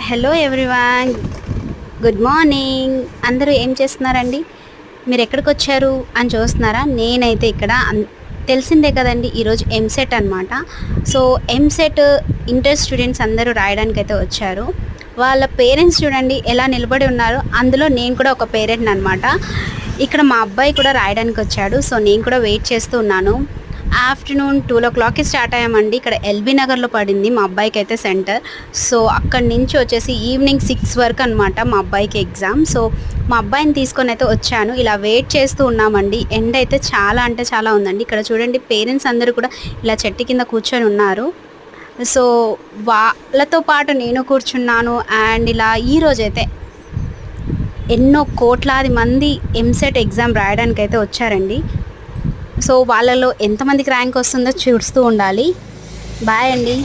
Hello everyone, good morning. అందరూ ఏం చేస్తున్నారండి? మీరు ఎక్కడికి వచ్చారు అని చూస్తున్నారా? నేనైతే ఇక్కడ తెలిసిందే కదండి, ఈరోజు ఎంసెట్ అనమాట. సో ఎంసెట్ ఇంటర్ స్టూడెంట్స్ అందరూ రాయడానికి అయితే వచ్చారు. వాళ్ళ పేరెంట్స్ చూడండి ఎలా నిలబడి ఉన్నారు. అందులో నేను కూడా ఒక పేరెంట్ అనమాట. ఇక్కడ మా అబ్బాయి కూడా రాయడానికి వచ్చాడు. సో నేను కూడా వెయిట్ చేస్తూ ఉన్నాను. ఆఫ్టర్నూన్ 2 o'clockకి స్టార్ట్ అయ్యామండి. ఇక్కడ ఎల్బీ నగర్లో పడింది మా అబ్బాయికి అయితే సెంటర్. సో అక్కడి నుంచి వచ్చేసి ఈవినింగ్ 6 వరకు అనమాట మా అబ్బాయికి ఎగ్జామ్. సో మా అబ్బాయిని తీసుకొని అయితే వచ్చాను. ఇలా వెయిట్ చేస్తూ ఉన్నామండి. ఎండ అయితే చాలా అంటే చాలా ఉందండి. ఇక్కడ చూడండి, పేరెంట్స్ అందరూ కూడా ఇలా చెట్టు కింద కూర్చొని ఉన్నారు. సో వాళ్ళతో పాటు నేను కూర్చున్నాను. అండ్ ఇలా ఈరోజైతే ఎన్నో కోట్లాది మంది ఎంసెట్ ఎగ్జామ్ రాయడానికి అయితే వచ్చారండి. సో వాళ్ళలో ఎంతమందికి ర్యాంక్ వస్తుందో చూస్తూ ఉండాలి. బాయ్ అండి.